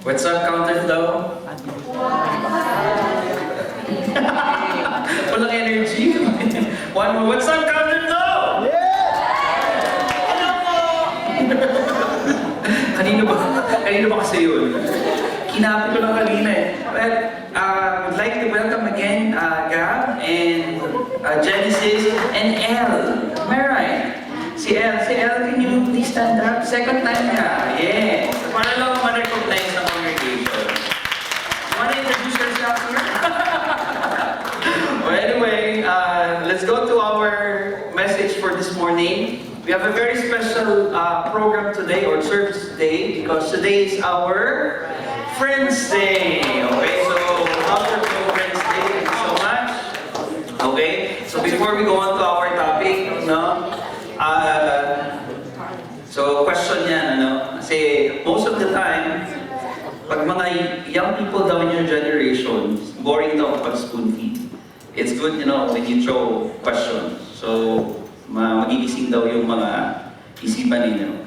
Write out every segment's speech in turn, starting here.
What's up, Counterflow? Walang energy. One more. What's up, Counterflow? Hello po! Kanino ba kasi yun? Kinapit ko lang kanina eh. But, would like to welcome again Gab and Genesis and Elle. Am I right? Si Elle, can you please stand up? Second time niya. Yeah. Para lang ma-recognize ng congregation. Wanna introduce yourself here? Well, anyway, let's go to our message for this morning. We have a very special program today, or service today, because today is our Friends Day. Okay, so welcome to Friends Day. Thank you so much. Okay, so before we go on to our topic, no? So question yan, ano? Kasi most of the time, pag mga young people daw in your generation, boring daw kapag spoon feed. It's good, you know, when you throw questions. So, magigising daw yung mga isipan ninyo.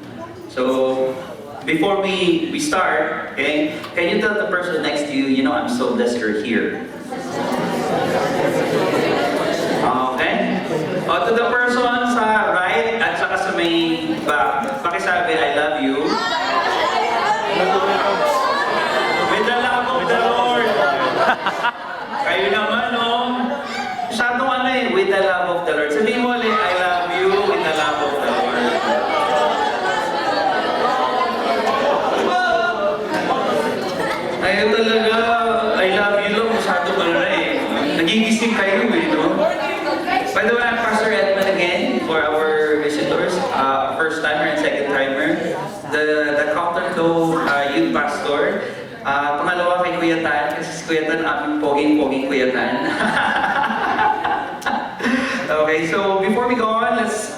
So, before we start, okay, can you tell the person next to you, I'm so blessed you're here. Okay? O, to the person sa right at saka sa may back, pakisabi, I love you. With the love of the Lord. Kayo naman, no? Masyadong with the love of the Lord. Sabihin mo ulit, I love you with the love of the Lord. Ayaw talaga, I love you lang, masyado ka na eh. Nagigising kayo eh, no? By the way, I'm Pastor Edmund again for our visitors, first timer and second timer. The Counterflow Youth Pastor. Pangalawa kay Kuya Tan, kasi si Kuya Tan aming poging Kuya Tan. Okay, so before we go on, let's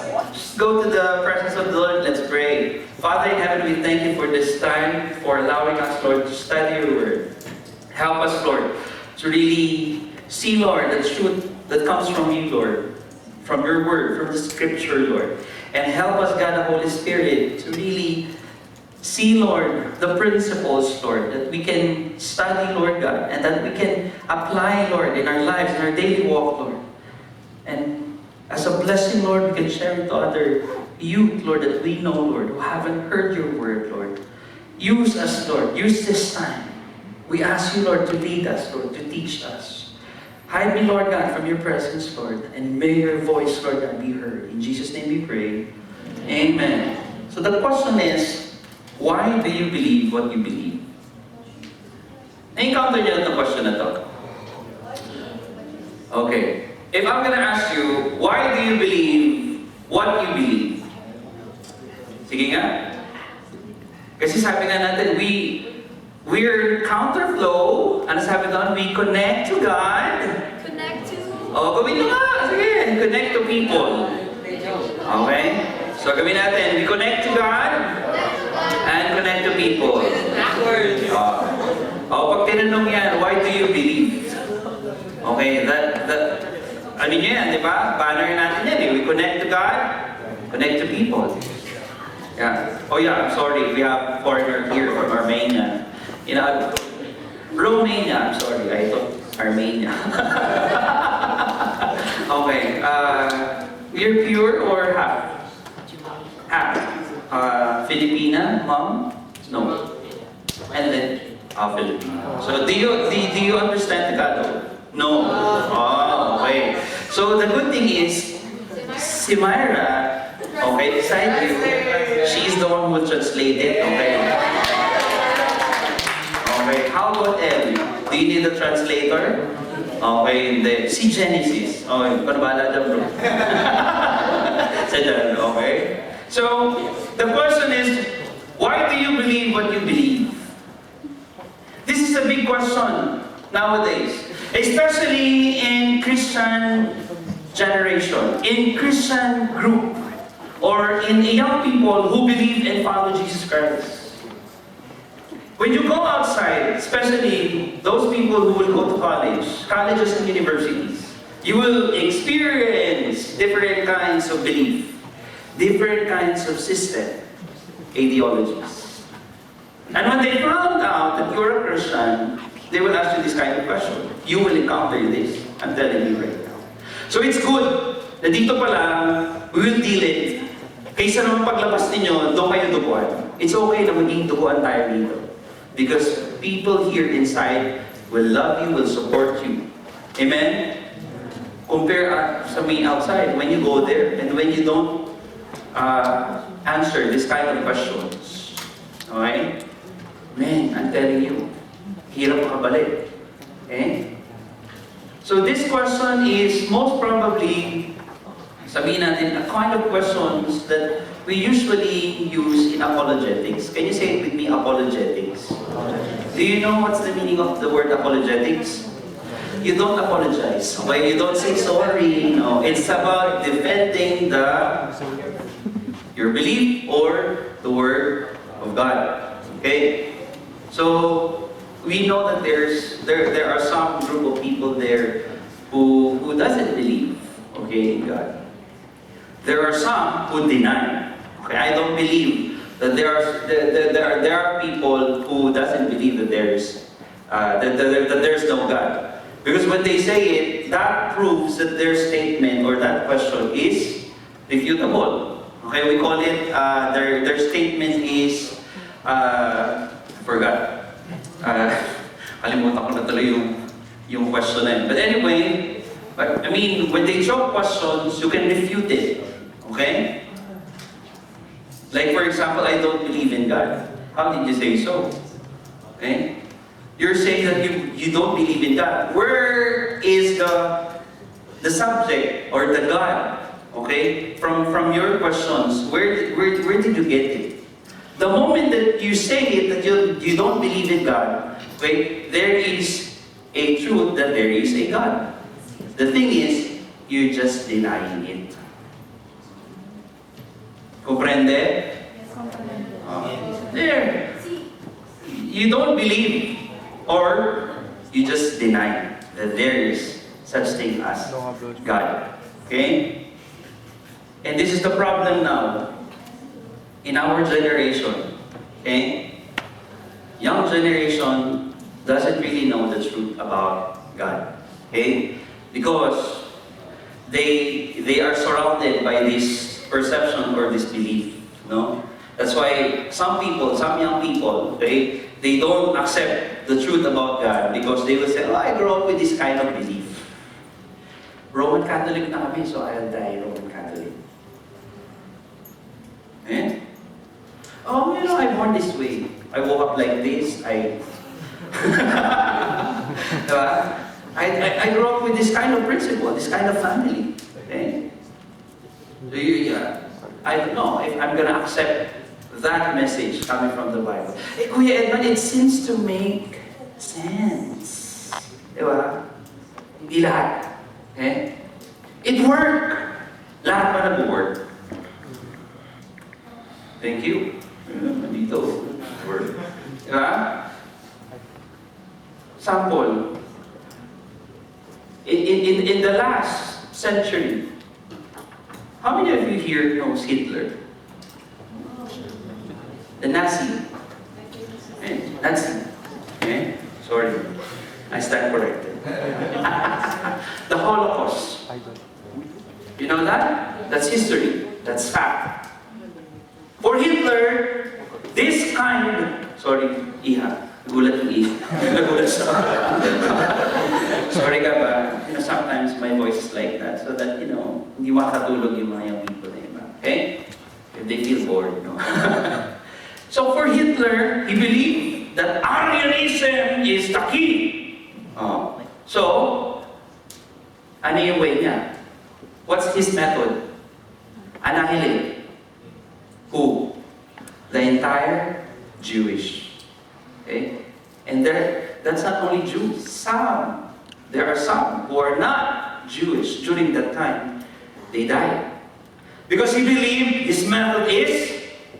go to the presence of the Lord. Let's pray. Father in heaven, we thank you for this time, for allowing us, Lord, to study your word. Help us, Lord, to really see, Lord, the truth that comes from you, Lord, from your word, from the scripture, Lord. And help us, God, the Holy Spirit, to really see, Lord, the principles, Lord, that we can study, Lord God, and that we can apply, Lord, in our lives, in our daily walk, Lord. And as a blessing, Lord, we can share it to other youth, Lord, that we know, Lord, who haven't heard your word, Lord. Use us, Lord. Use this time. We ask you, Lord, to lead us, Lord, to teach us. Hide me, Lord God, from your presence, Lord, and may your voice, Lord God, be heard. In Jesus' name we pray. Amen. So the question is, why do you believe what you believe? Na-encounter niyo itong question na to? Okay. If I'm gonna ask you, why do you believe what you believe? Sige nga. Kasi sabi nga natin, we're Counterflow. Ano sabi doon? We connect to God. Connect to... Oh, gawin nyo nga. Sige, connect to people. Okay? So gawin natin, we connect to God and connect to people. Pag tinanong yan, why do you believe? Okay, ano nyo yan, di ba? Banner natin yan eh. We connect to God, connect to people. Yeah. Oh yeah, I'm sorry. We have foreigner here from Armenia. Romania, I'm sorry. I thought Armenia. Okay. You're pure or half? Half. Filipina, mom? No. And then, Filipino. So do you understand Tagalog? No. Oh, okay. So the good thing is, si Myra, okay, beside you, she's the one who translated, okay? Okay, how about Elle? Do you need a translator? Okay, hindi. Si Genesis. Okay, panabala dyan bro. Sa dyan, okay? So, the question is, why do you believe what you believe? This is a big question nowadays. Especially in Christian generation, in Christian group, or in young people who believe and follow Jesus Christ. When you go outside, especially those people who will go to colleges and universities, you will experience different kinds of belief, different kinds of system, ideologies. And when they found out that you're a Christian, they will ask you this kind of question. You will encounter this. I'm telling you right now. So it's good na dito pa lang, we will deal it. Kaysa naman paglabas ninyo, doon kayo duguan. It's okay na maging duguan tayo dito. Because people here inside will love you, will support you. Amen? Compare sa me outside, when you go there, and when you don't answer this kind of questions. Okay? Man, I'm telling you, hirap makabalik. Okay? So this question is most probably, sabihin natin, a kind of questions that we usually use in apologetics. Can you say it with me, apologetics? Do you know what's the meaning of the word apologetics? You don't apologize. Okay? You don't say sorry. No. It's about defending your belief or the Word of God. Okay? So, we know that there are some group of people there who doesn't believe, okay, in God. There are some who deny. Okay, I don't believe that there are people who doesn't believe that there's no God. Because when they say it, that proves that their statement or that question is refutable. Okay, we call it their statement is I forgot. Kalimutan ko na tuloy yung question na yun. But anyway, I mean, when they throw questions, you can refute it. Okay? Like for example, I don't believe in God. How did you say so? Okay? You're saying that you don't believe in God. Where is the subject or the God? Okay? From your questions, where did you get it? The moment that you say it, that you don't believe in God, okay, there is a truth that there is a God. The thing is, you're just denying it. Comprende? Yes, comprende. There. You don't believe, or you just deny that there is such thing as God. Okay? And this is the problem now in our generation. Okay? Young generation doesn't really know the truth about God. Okay? Because they are surrounded by this perception or this belief. No? That's why some young people, okay, they don't accept the truth about God because they will say, oh, I grew up with this kind of belief. Roman Catholic na kami, so I'll die Roman Catholic. Eh? Oh, you know, I'm born this way. I woke up like this. I grew up with this kind of principle, this kind of family. Okay? So I don't know if I'm going to accept that message coming from the Bible. Eh, Kuya Edman, it seems to make sense. Diba? Hindi lahat. Okay? It worked. Lahat ba nag-work? Thank you. Dito. Work. Diba? Sample. In the last century, how many of you here knows Hitler? The Nazi. Okay. Nazi. Okay? Sorry. I stand corrected. The Holocaust. You know that? That's history. That's fact. For Hitler, this kind... Sorry, Iha. Nagulat yung Iha. Nagulat siya. Sorry ka ba? You know, sometimes my voice is like that so that, you know, hindi makatulog yung mga young people na iba. Okay? If they feel bored, no? So for Hitler, he believed that Aryanism is the key. Oh. So, ano yung way niya? What's his method? Annihilate. Who? The entire Jewish. Okay? And that's not only Jews. There are some who are not Jewish during that time. They died. Because he believed his method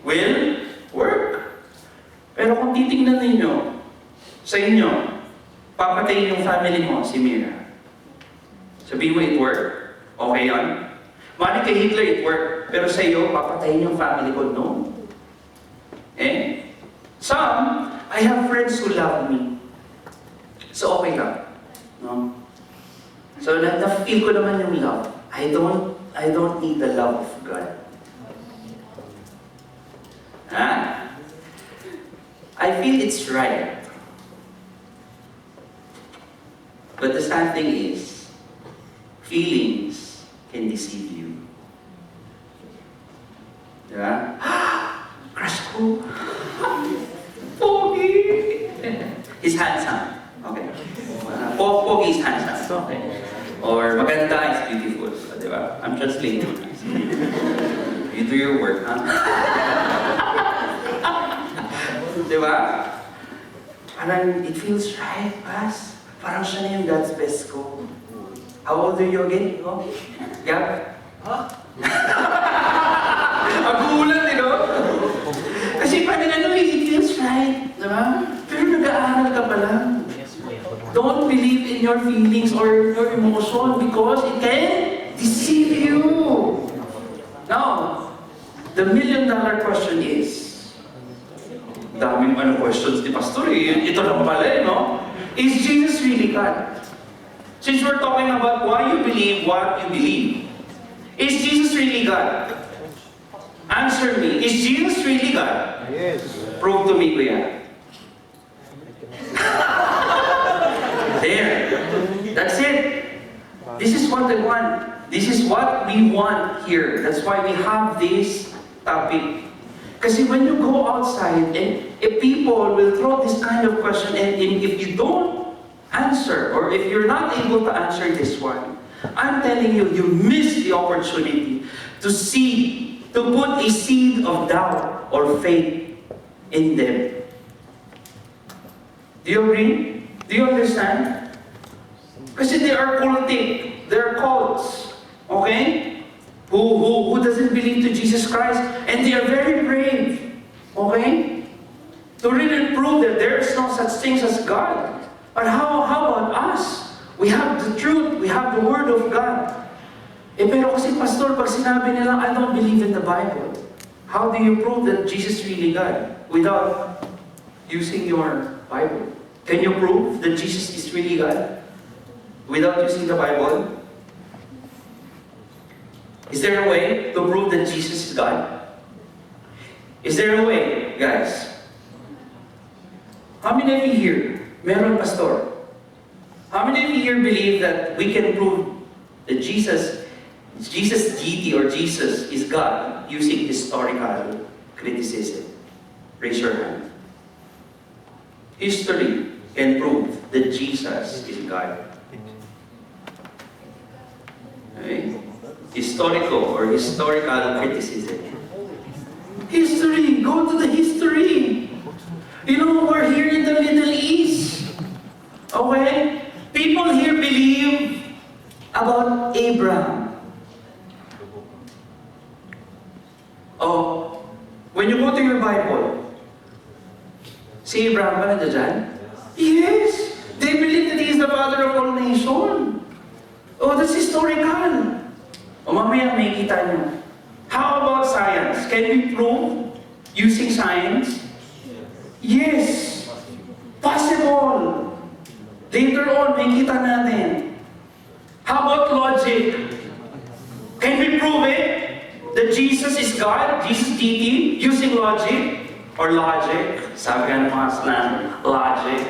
will work. Pero kung titingnan ninyo, sa inyo, papatayin yung family mo, si Mira. Sabihin mo, it work. Okay yan? Mali kay Hitler, it work. Pero sa iyo, papatayin yung family ko, no. Eh? Some, I have friends who love me. So okay lang. No? So na-feel ko naman yung love. I don't need the love of God. I feel it's right. But the sad thing is, feelings can deceive you. Diba? Crush ko. Pogi. He's handsome. Okay. Pogi is handsome. Okay. Or maganda is beautiful. Diba? I'm translating. You do your work, huh? Diba? Parang it feels right, Pas. Parang siya na yung God's best ko. How old are you again? Oh? Gab? Huh? Agulan, you know? Kasi parang it feels right. Diba? Pero nag-aaral ka pa lang. Don't believe in your feelings or your emotion because it can deceive you. Now, the million-dollar question is, daming questions ni Pastor eh. Ito lang pala eh, no? Is Jesus really God? Since we're talking about why you believe what you believe, is Jesus really God? Answer me. Is Jesus really God? Yes. Prove to me, Kuya. There. That's it. This is what I want. This is what we want here. That's why we have this topic. Kasi when you go outside and if people will throw this kind of question and if you don't answer or if you're not able to answer this one, I'm telling you, you miss the opportunity to put a seed of doubt or faith in them. Do you agree? Do you understand? Kasi they are cultic. They are cults. Okay? Who doesn't believe to Jesus Christ, and they are very brave, okay? To really prove that there is no such thing as God. But how about us? We have the truth, we have the Word of God. Eh pero kasi Pastor, pag sinabi nila, I don't believe in the Bible, how do you prove that Jesus is really God without using your Bible? Can you prove that Jesus is really God without using the Bible? Is there a way to prove that Jesus is God? Is there a way, guys? How many of you here, meron pastor? How many of you here believe that we can prove that Jesus deity or Jesus is God using historical criticism? Raise your hand. History can prove that Jesus is God. Okay? Historical criticism. History, go to the history. You know, we're here in the Middle East. Okay? People here believe about Abraham. Oh, when you go to your Bible, si Abraham ba nandiyan dyan? Yes! They believe that he is the father of all nations. Oh, that's historical. O mamaya may kita nyo. How about science? Can we prove using science? Yes. Possible. Later on, may kita natin. How about logic? Can we prove it? That Jesus is God, Jesus deity, using logic? Or logic? Sabi ka ng mga slang, logic.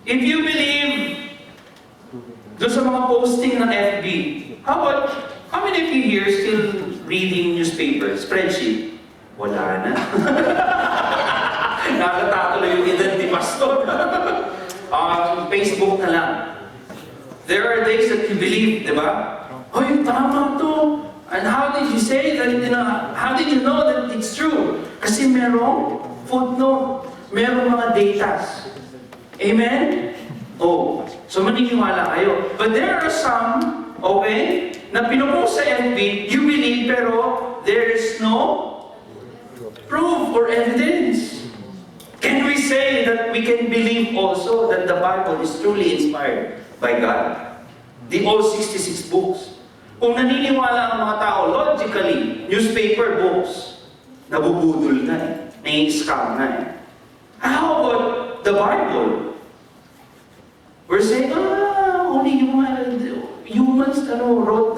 If you believe doon sa mga posting ng FB, how many of you here still reading newspaper, spreadsheet? Wala na. Nakatatuloy yung edad ni Pastor. Facebook na lang. There are days that you believe, di ba? Ay, tama to. And how did you say that, how did you know that it's true? Kasi merong footnote, merong mga datas. Amen? Oh, so maniniwala kayo. But there are some, okay, na pinupost sa FB, you believe, pero there is no proof or evidence. Can we say that we can believe also that the Bible is truly inspired by God? The all 66 books. Kung naniniwala ang mga tao, logically, newspaper books, nabubudol na eh. Nai-scam na eh. How about the Bible? We're saying, only humans wrote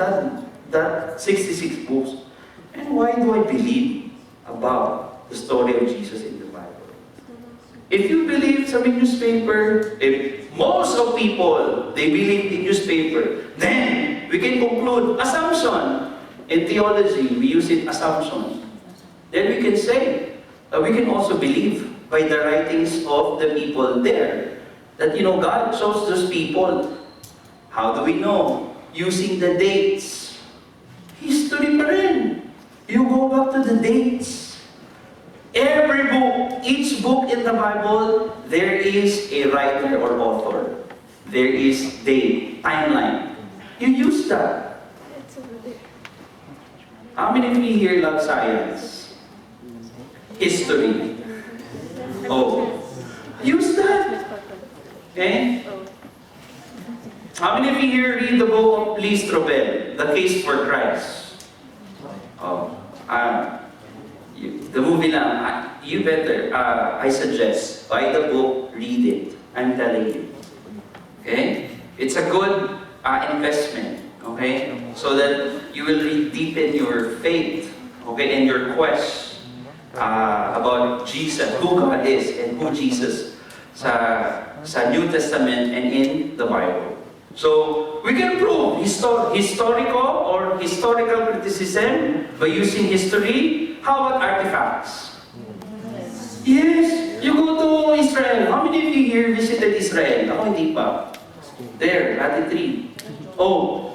that 66 books. And why do I believe about the story of Jesus in the Bible? If you believe sa newspaper, if most of people, they believe in newspaper, then we can conclude assumption. In theology, we use it assumption. Then we can say, we can also believe by the writings of the people there that, God chose those people. How do we know? Using the dates. History pa rin. You go back to the dates. Every book, each book in the Bible, there is a writer or author. There is date, timeline. You use that. How many of you here love science? History. Oh. Use that. Okay? How many of you here read the book of Lee Strobel, The Case for Christ? Oh. The movie lang, you better, I suggest, buy the book, read it. I'm telling you. Okay? It's a good investment. Okay? So that you will deepen your faith. Okay? And your quest about Jesus, who God is, and who Jesus sa New Testament and in the Bible. So, we can prove historical or historical criticism by using history. How about artifacts? Yes! You go to Israel. How many of you here visited Israel? Ako hindi pa. There, Ate Tree. Oh.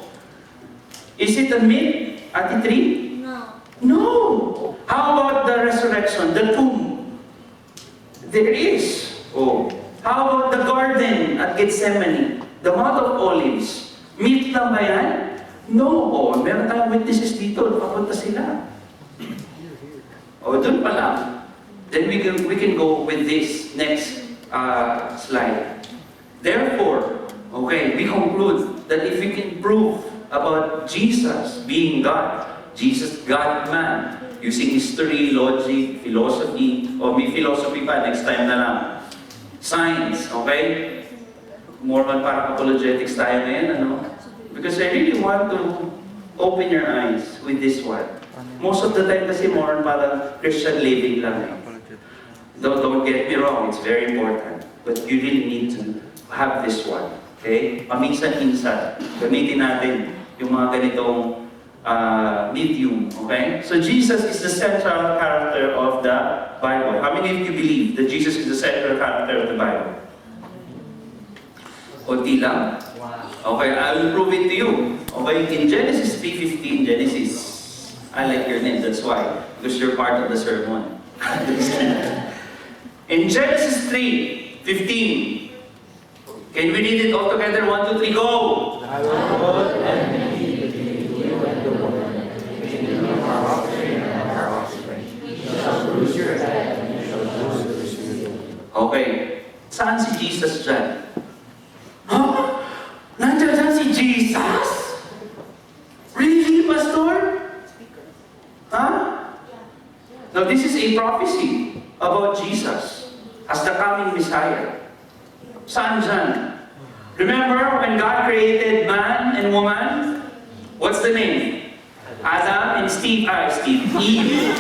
Is it a myth, Ate Tree? No. No! How about the resurrection, the tomb? There is. Oh. How about the garden at Gethsemane? The Mount of Olives. Myth lang ba yan? No. Oh, meron tayong witnesses dito. Nakapunta sila. Oh, dun pa lang. Then we can go with this next slide. Therefore, okay, we conclude that if we can prove about Jesus being God, Jesus God-man, using history, logic, philosophy, o may philosophy pa, next time na lang. Science, okay? More man parang apologetics tayo ngayon, ano? Because I really want to open your eyes with this one. Most of the time kasi more parang Christian living lang eh. Don't get me wrong, it's very important. But you really need to have this one. Okay? Paminsan-minsan, gamitin natin yung mga ganitong medium. Okay? So Jesus is the central character of the Bible. How many of you believe that Jesus is the central character of the Bible? Kunti lang? Okay, I will prove it to you. Okay, in Genesis 3:15, Genesis. I like your name, that's why. Because you're part of the sermon. In Genesis 3:15, can we read it all together? 1, 2, 3, go! I will put enmity between you and the woman, between our offspring and our offspring. You shall bruise your head, and you shall bruise his heel. Okay, saan si Jesus dyan? Huh? Nandiyan dyan si Jesus? Really, Pastor? Huh? Now, this is a prophecy about Jesus as the coming Messiah. Saan dyan? Remember when God created man and woman? What's the name? Adam and Eve.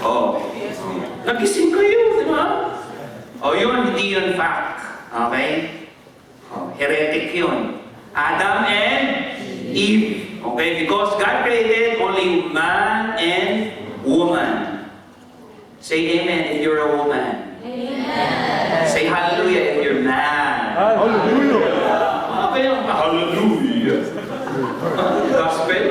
Oh. Nagising kayo, di ba? Oh, yun, hindi yun fact. Okay? Oh, heretic yun. Adam and Eve. Okay? Because God created only man and woman. Say amen if you're a woman. Amen. Say hallelujah if you're man. Hallelujah. Okay, hallelujah. Gospel.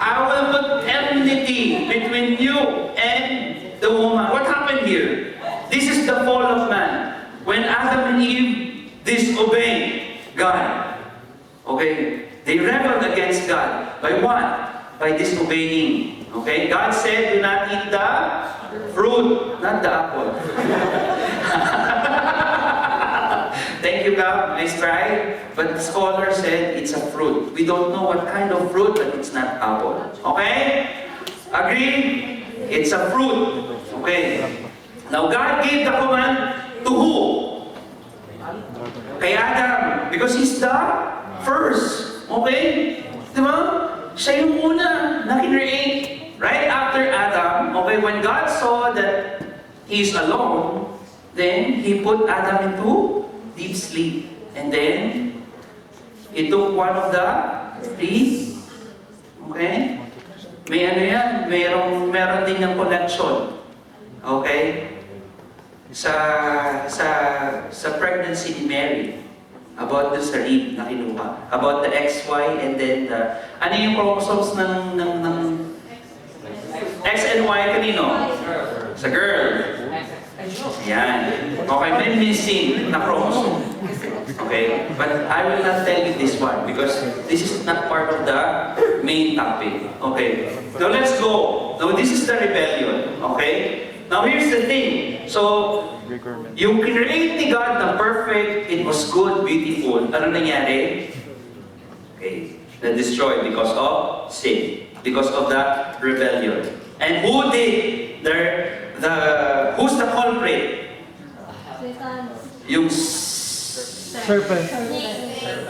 I will put enmity between you and the woman. What happened here? This is the fall of man. When Adam and Eve disobeyed God. Okay? They rebelled against God. By what? By disobeying. Okay? God said, do not eat the fruit, not the apple. Thank you, God. Nice try. But the scholar said it's a fruit. We don't know what kind of fruit, but it's not apple. Okay? Agree? It's a fruit. Okay. Now God gave the command to who? Kay Adam. Because he's the first. Okay? Diba? Siya yung una na kinreate. Right after Adam, okay, when God saw that he's alone, then He put Adam into deep sleep. And then, He took one of the trees. Okay? May ano yan, meron din ng connection. Okay? Sa pregnancy ni Mary. About the sa rib na kinuha. About the XY and then the... Ano yung chromosomes ng X and Y kanino? Sa girl. Yan. Okay, may missing na chromosome. Okay? But I will not tell you this one because this is not part of the main topic. Okay? Now let's go. Now this is the rebellion. Okay? Now here's the thing. So, yung create ni God na perfect, it was good, beautiful. Ano nangyari? Okay. Na-destroyed because of sin. Because of the rebellion. And who did who's the culprit? Yung Serpent.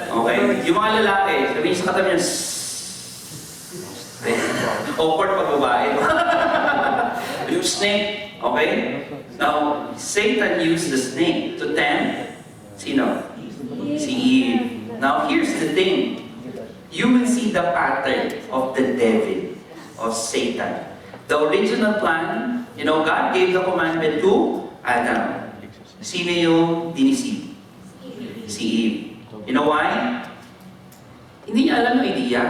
okay. Yung mga lalaki, sabihin sa katabi niya, awkward pag babae. Yung snake, okay? Now, Satan used the snake to tempt, sino? Si Eve. Now, here's the thing. You will see the pattern of the devil, of Satan. The original plan, God gave the commandment to Adam. Sino yung dinisip? Si Eve. You know why? Hindi niya alam yung idea.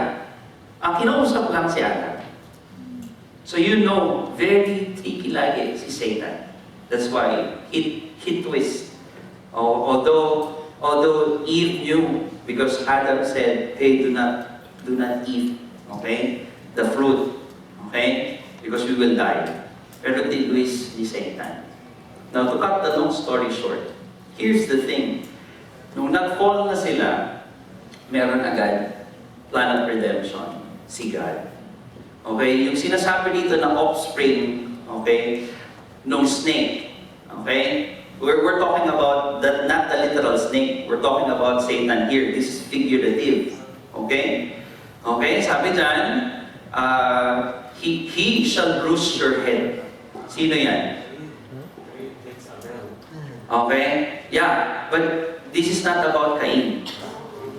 Ang kinausap lang si Adam. So very tricky lagi si Satan. That's why he twists. Although Eve knew, because Adam said, "Hey, do not eat, okay, the fruit, okay, because we will die." Pero tinwist ni Satan. Now, to cut the long story short, here's the thing. Nung nag-fall na sila, meron agad plan of redemption, si God. Okay, yung sinasabi dito na offspring, okay, nung snake, okay, we're talking about not the literal snake, we're talking about Satan here. This is figurative, okay? Okay, sabi dyan, he shall bruise your head. Sino yan? Okay, yeah, but this is not about Cain.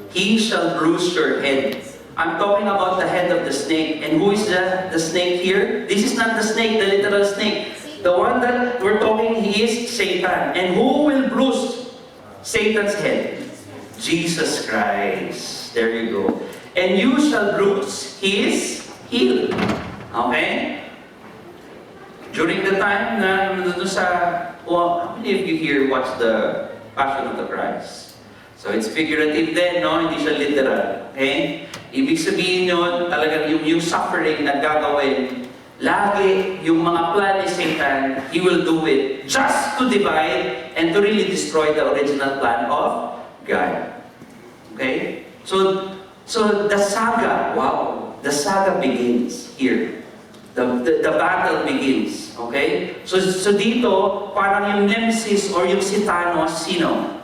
He shall bruise your head. I'm talking about the head of the snake. And who is the snake here? This is not the snake, the literal snake. The one that we're talking, he is Satan. And who will bruise Satan's head? Jesus Christ. There you go. And you shall bruise his heel. Okay? During the time na how many of you here watch the Passion of the Christ? So it's figurative then, no? Hindi siya literal. Okay? Ibig sabihin yun, talagang yung suffering na gagawin, lagi yung mga plan ni Satan, he will do it just to divide and to really destroy the original plan of God. Okay? So the saga, the saga begins here. The battle begins. Okay? So dito, parang yung nemesis or yung si Thanos, sino?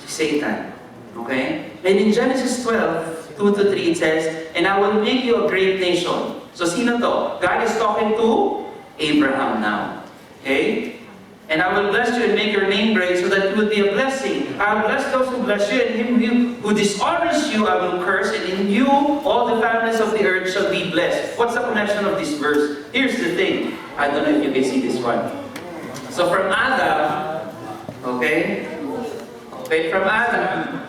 Si Satan. Okay? And in Genesis 12, 2-3, it says, "And I will make you a great nation." So sino to? God is talking to Abraham now. Okay? "And I will bless you and make your name great so that you will be a blessing. I will bless those who bless you, and him who dishonors you I will curse, and in you all the families of the earth shall be blessed." What's the connection of this verse? Here's the thing. I don't know if you can see this one. So from Adam, okay? Okay, from Adam,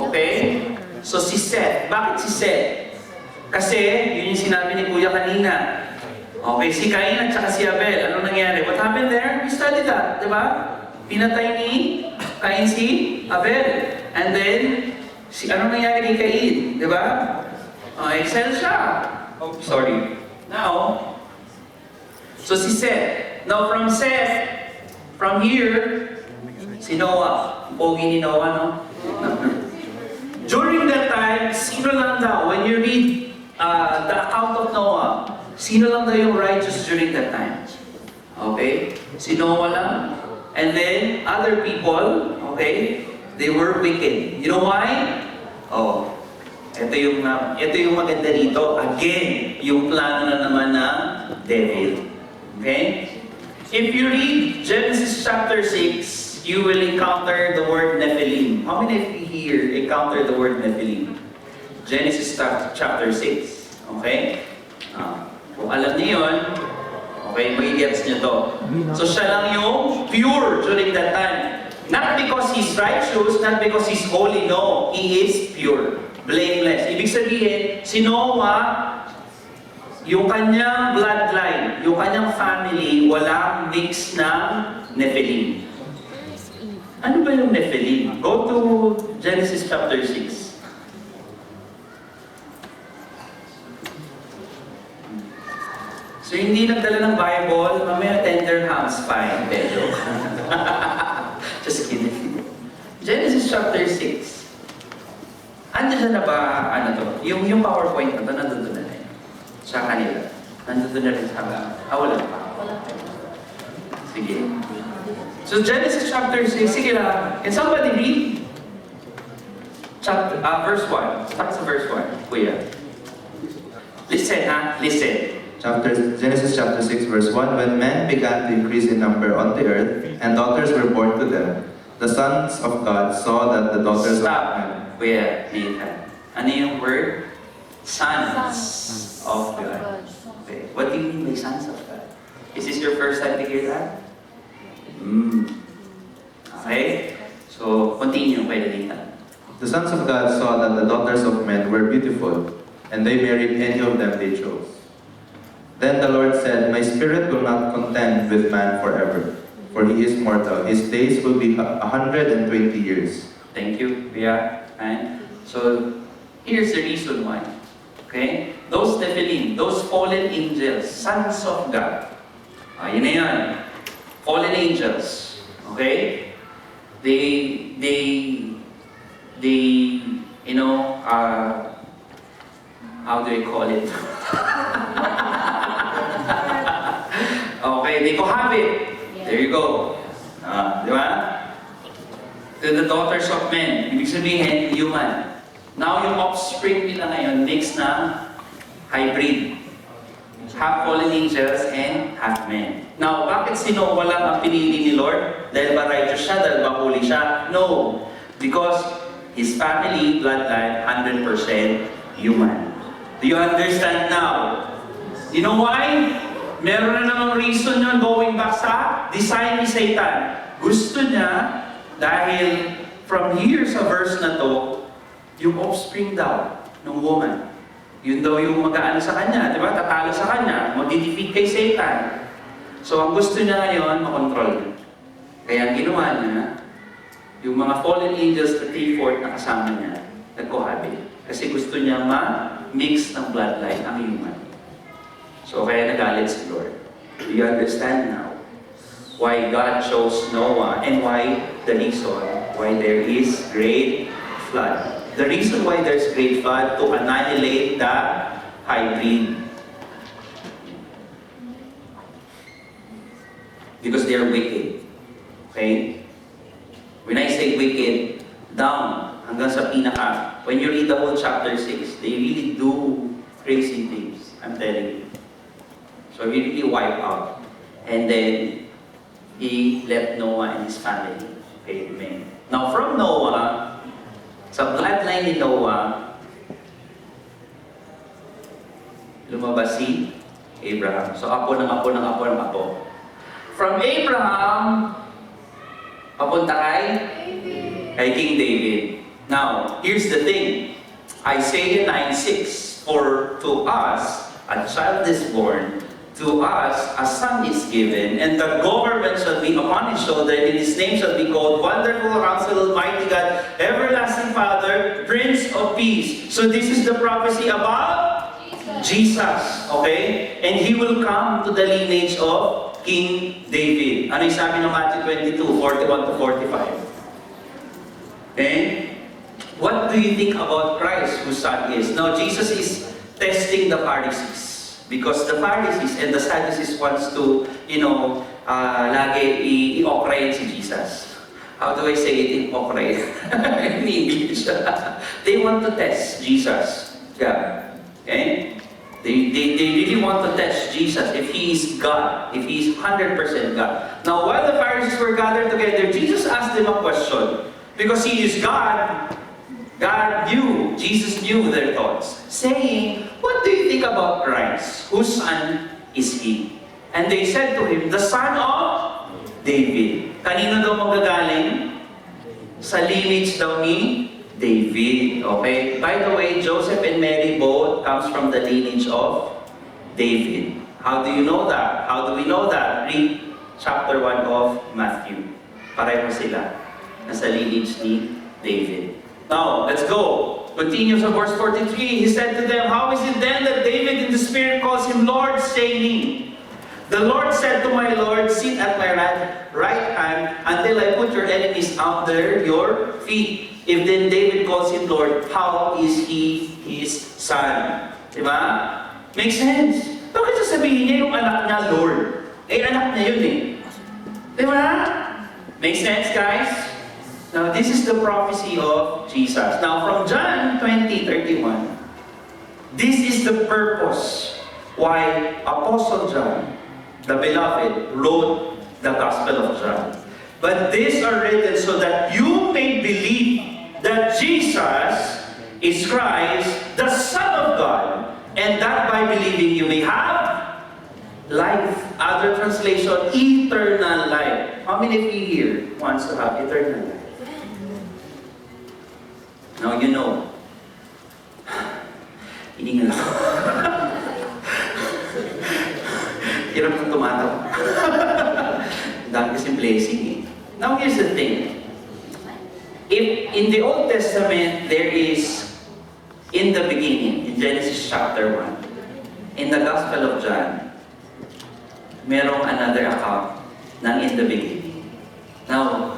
okay? So si Seth. Bakit si Seth? Kasi, yun yung sinabi ni Kuya kanina. Okay, si Cain at saka si Abel. Anong nangyari? What happened there? We studied that, di ba? Pinatay ni Cain si Abel. And then, anong nangyari kay Cain? Di ba? Excel siya. Oh, sorry. Now, so si Seth. Now from Seth, from here, si Noah. Pogi ni Noah, no? During that time, sino lang daw, when you read the account of Noah, Sino lang daw yung righteous during that time? Okay? Si Noah lang. And then, other people, okay, they were wicked. You know why? Oh, ito yung maganda dito. Again, yung plano na naman ng devil. Okay? If you read Genesis chapter 6, you will encounter the word Nephilim. How many of you here encounter the word Nephilim? Genesis chapter 6. Okay? Kung alam niyo yun, okay, magigets niyo to. So siya lang yung pure during that time. Not because he's righteous, not because he's holy, no. He is pure, blameless. Ibig sabihin, si Noah, yung kanyang bloodline, yung kanyang family, walang mix ng Nephilim. Ano ba yung Nephilim? Go to Genesis chapter 6. So hindi nagdala ng Bible, mamaya tender hands pa, Pedro. Just kidding. Genesis chapter 6. Andiyan na ba, ano to? Yung PowerPoint na to, nandun na rin. Sa kanila. Nandun na rin sa wala pa. Sige. So Genesis chapter 6, sige lang. Can somebody read? Verse 1. Start sa verse 1, kuya. Listen ha, listen. Genesis chapter 6 verse 1, when men began to increase in number on the earth, and daughters were born to them, the sons of God saw that the daughters of men... Kuya, Nathan. Ano yung word? Sons of God. Okay. What do you mean by sons of God? Is this your first time to hear that? Okay? So, continue, Kuya Nathan. The sons of God saw that the daughters of men were beautiful, and they married any of them they chose. Then the Lord said, my spirit will not contend with man forever, for he is mortal. His days will be 120 years. Thank you, Kuya. And so, here's the reason why. Okay? Those Nephilim, those fallen angels, sons of God. Yun na yan. Fallen angels. Okay? They, you know, how do I call it? Okay, they cohabit. There you go. Di ba? To the daughters of men. Ibig sabihin, human. Now, yung offspring nila ngayon, mix na hybrid. Half fallen angels and half men. Now, bakit si Noah lang ang pinili ni Lord? Dahil ba righteous siya? Dahil ba holy siya? No. Because his family, bloodline, 100% human. Do you understand now? You know why? Meron na namang reason yun going back sa design ni Satan. Gusto niya, dahil from here sa verse na to, yung offspring daw ng woman, yun daw yung mag-aano sa kanya, di ba? Tatalo sa kanya, mag-defeat kay Satan. So ang gusto niya ngayon, makontrol niya. Kaya ang ginawa niya, yung mga fallen angels na 3/4 na kasama niya, nag-cohabit. Kasi gusto niya ma-mix ng bloodline ang human. So kaya nagalit si Lord. Do you understand now why God chose Noah and why the reason why there is great flood? The reason why there's great flood to annihilate the hybrid. Because they are wicked. Okay? When I say wicked, down hanggang sa pinaka. When you read the whole chapter 6, they really do crazy things. I'm telling you. So he really wiped out. And then, he left Noah and his family. Okay, amen. Now from Noah, sa bloodline ni Noah, lumabas si Abraham. So apo ng apo ng apo ng apo. From Abraham, papunta kay King David. Now, here's the thing. Isaiah 9:6, for to us a child is born, to us a son is given, and the government shall be upon his shoulder, and his name shall be called Wonderful Counselor, Mighty God, Everlasting Father, Prince of Peace. So this is the prophecy about Jesus. Okay? And he will come to the lineage of King David. Ano yung sabi ng Matthew 22:41-45? Okay? What do you think about Christ, whose son is? Now, Jesus is testing the Pharisees. Because the Pharisees and the Sadducees wants to, lagi i-okrayin si Jesus. How do I say it in okrayin? In English. They want to test Jesus. Yeah. Okay? They really want to test Jesus if He is God, if He is 100% God. Now, while the Pharisees were gathered together, Jesus asked them a question. Because He is God, Jesus knew their thoughts, saying, "What do you think about Christ? Whose son is He?" And they said to Him, "The son of David." Kanino daw magagaling? Sa lineage daw ni David. Okay? By the way, Joseph and Mary both comes from the lineage of David. How do you know that? How do we know that? Read chapter 1 of Matthew. Pareho sila. Nasa lineage ni David. Now, let's go. Continues on verse 43. He said to them, "How is it then that David in the Spirit calls Him Lord, saying, the Lord said to my Lord, sit at my right hand until I put your enemies under your feet. If then David calls Him Lord, how is He His son?" Diba? Makes sense. Bakit sasabihin niya yung anak niya Lord? Anak niya yun eh. Diba? Makes sense, guys? Now, this is the prophecy of Jesus. Now, from John 20:31, this is the purpose why Apostle John, the beloved, wrote the Gospel of John. But these are written so that you may believe that Jesus is Christ, the Son of God, and that by believing you may have life. Other translation, eternal life. How many of you here wants to have eternal life? Now you know. Hiningal ako. Hirap kong tumatawa. Ang dami kasing blessing eh. Now here's the thing. If in the Old Testament there is in the beginning, in Genesis chapter 1, in the Gospel of John, merong another account ng in the beginning. Now,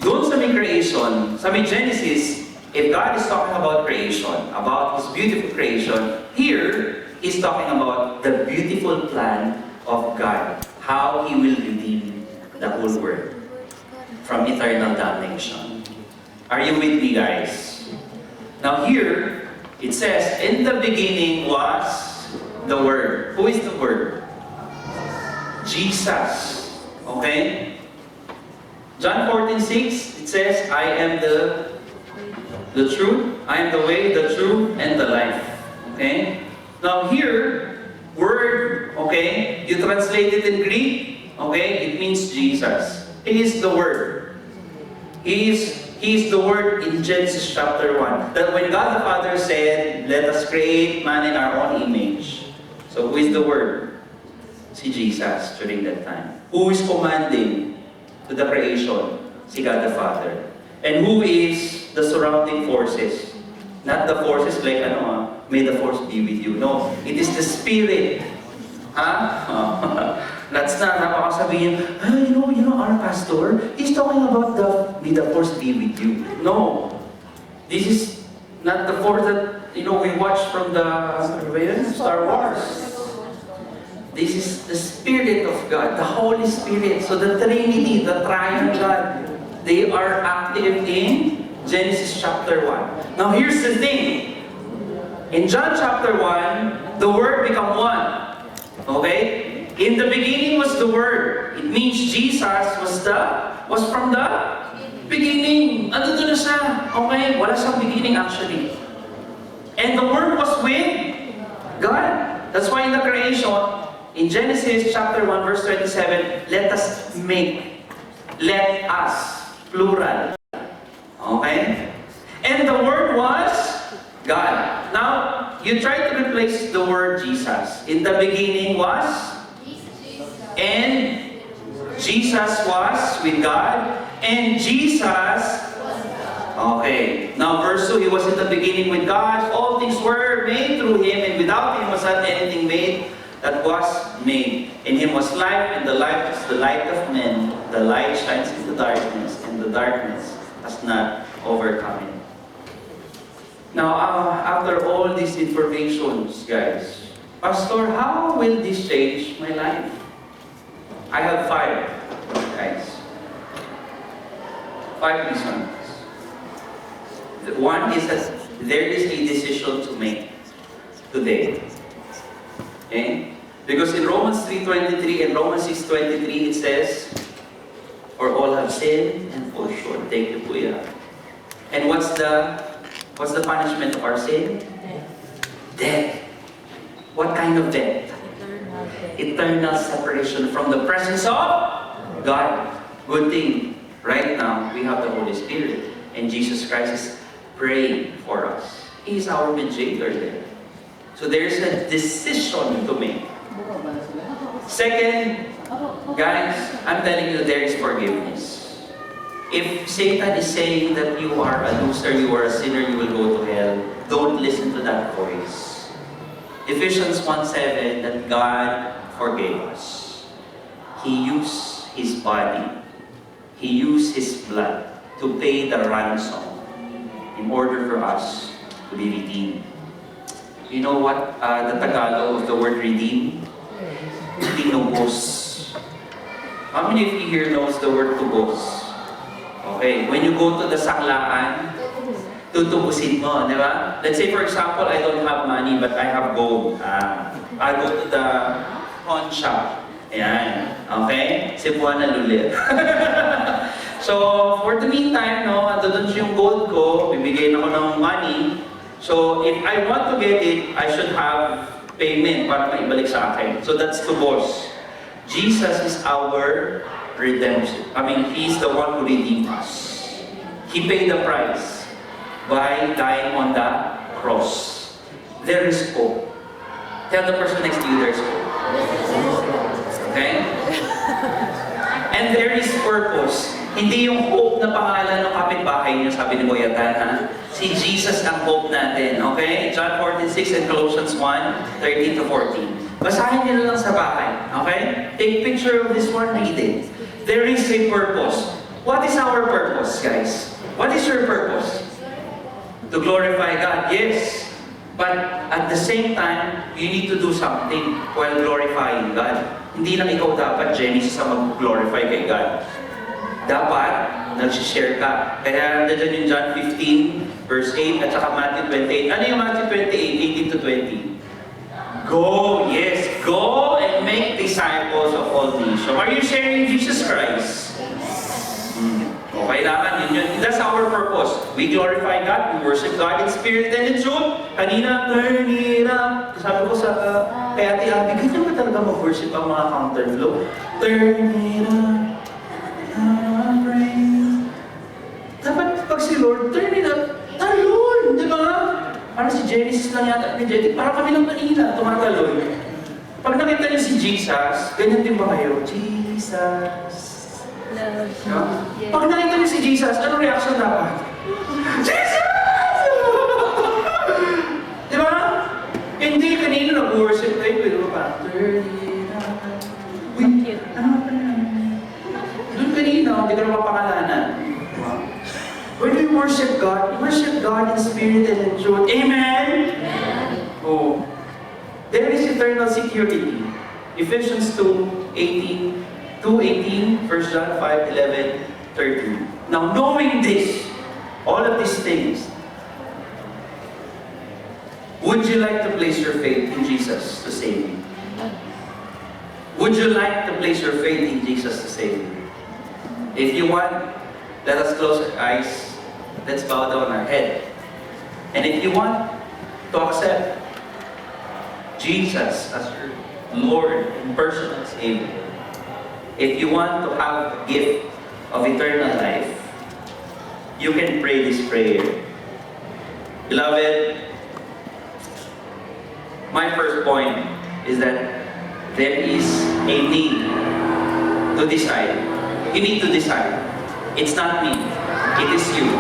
doon sa may creation, sa may Genesis, if God is talking about creation, about His beautiful creation, here, He's talking about the beautiful plan of God, how He will redeem the whole world from eternal damnation. Are you with me, guys? Now here, it says, in the beginning was the Word. Who is the Word? Jesus. Okay? John 14:6, it says, I am the truth, I am the way, the truth, and the life. Okay? Now here, Word, okay, you translate it in Greek, okay, it means Jesus. He is the Word. He is the Word in Genesis chapter 1. That when God the Father said, let us create man in our own image. So who is the Word? Si Jesus during that time. Who is commanding to the creation? Si God the Father. And who is the surrounding forces? Not the forces like may the force be with you. No, it is the Spirit. That's not napakasabihin, our pastor, he's talking about may the force be with you. No. This is not the force that, we watch from the Star Wars. This is the Spirit of God, the Holy Spirit. So the Trinity, the Triune God, they are active in Genesis chapter 1. Now here's the thing. In John chapter 1, the Word become one. Okay? In the beginning was the Word. It means Jesus was from the beginning. Andito na siya. Okay? Wala siyang beginning actually. And the Word was with God. That's why in the creation, in Genesis chapter 1 verse 27, let us make. Let us. Plural. Okay? And the Word was God. Now, you try to replace the word Jesus. In the beginning was? And Jesus was with God. And Jesus, okay. Now verse 2, He was in the beginning with God. All things were made through Him, and without Him was not anything made that was made. In Him was life, and the life is the light of men. The light shines in the darkness, and the darkness has not overcome it. Now, after all these informations, guys, Pastor, how will this change my life? I have 5, guys. 5 reasons. One is that there is a decision to make today. Okay? Because in Romans 3:23 and Romans 6:23 it says, "For all have sinned and fall short." Thank you, Kuya. And what's the punishment of our sin? Death. What kind of death? Eternal separation from the presence of God. Good thing. Right now, we have the Holy Spirit. And Jesus Christ is praying for us. He is our mediator there. So there's a decision to make. Second, guys, I'm telling you, there is forgiveness. If Satan is saying that you are a loser, you are a sinner, you will go to hell, don't listen to that voice. Ephesians 1:7, that God forgave us. He used His body. He used His blood to pay the ransom in order for us to be redeemed. You know what the Tagalog of the word redeem? Tinubos. How many of you here knows the word tubos? Okay, when you go to the saklaan, tutubusin mo, di ba? Let's say for example, I don't have money but I have gold. I go to the pawn shop. Ayan. Okay? Cebuana lulit. So, for the meantime, no, doon yung gold ko, bibigyan ako ng money. So, if I want to get it, I should have payment para maibalik sa akin. So, that's to boss. Jesus is our redemption. I mean, He's the one who redeemed us. He paid the price by dying on the cross. There is hope. Tell the person next to you, there's hope. Okay? And there is purpose. Hindi yung hope na pangalan ng kapitbahay niyo, sabi ni Kuya Tan, ha? Si Jesus ang hope natin. Okay? John 14:6 and Colossians 1:13-14. Basahin niyo lang sa bahay. Okay? Take picture of this one, read it. There is a purpose. What is our purpose, guys? What is your purpose? To glorify God, yes. But at the same time, you need to do something while glorifying God. Hindi lang ikaw dapat, Genesis, ang mag-glorify kay God. Dapat, nag-share ka. Kaya nandiyan yung John 15, verse 8, at saka Matthew 28. Ano yung Matthew 28, 18-20? Go, yes, go and make disciples of all nations. Are you sharing Jesus Christ? O, kailangan yun. That's our purpose. We glorify God, we worship God in spirit and in truth. Kanina, turn it up. Sabi ko sa kay Ate Abby, ganyan ba talaga mag-worship ang mga counterflow? Turn it up. Dapat pag si Lord, turn it up. Talon, di ba? Parang si Genesis lang yata, energetic. Parang kami lang kanina, tumatalon. Pag nakita niyo si Jesus, ganyan din ba kayo? Jesus. No? Pag nakita niyo si Jesus, anong reaction dapat? Jesus! Di ba? Hindi kanina nag-worship kayo, pero parang turn it up. Uy, ano ba na? Doon kanina, hindi ka na mapakalanan. When we worship God in spirit and in truth. Amen? Amen. Oh. There is eternal security. Ephesians 2:18, 1 John 5:11, 13. Now knowing this, all of these things, would you like to place your faith in Jesus to save you? Would you like to place your faith in Jesus to save you? If you want, let us close our eyes. Let's bow down our head. And if you want to accept Jesus as your Lord and personal Savior, if you want to have the gift of eternal life, you can pray this prayer. Beloved, my first point is that there is a need to decide. You need to decide. It's not me. It is you.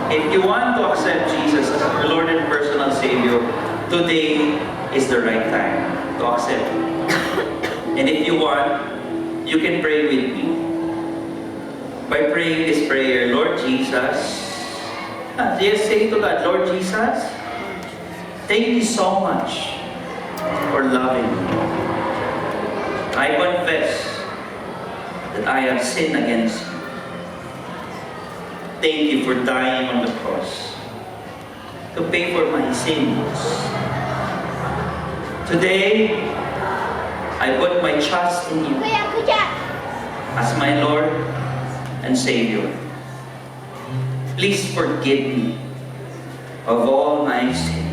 If you want to accept Jesus as your Lord and personal Savior, today is the right time to accept Him. And if you want, you can pray with me. By praying this prayer, Lord Jesus, just say to God, Lord Jesus, thank you so much for loving me. I confess that I have sinned against you. Thank you for dying on the cross to pay for my sins. Today, I put my trust in you as my Lord and Savior. Please forgive me of all my sins.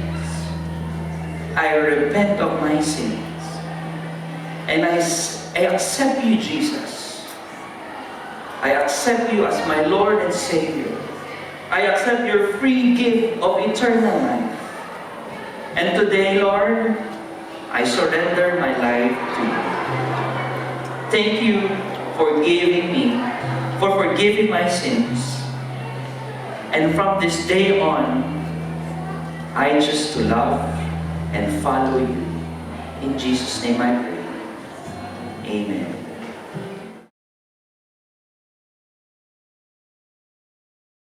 I repent of my sins. And I accept you, Jesus. I accept you as my Lord and Savior. I accept your free gift of eternal life. And today, Lord, I surrender my life to you. Thank you for forgiving my sins. And from this day on, I choose to love and follow you. In Jesus' name I pray.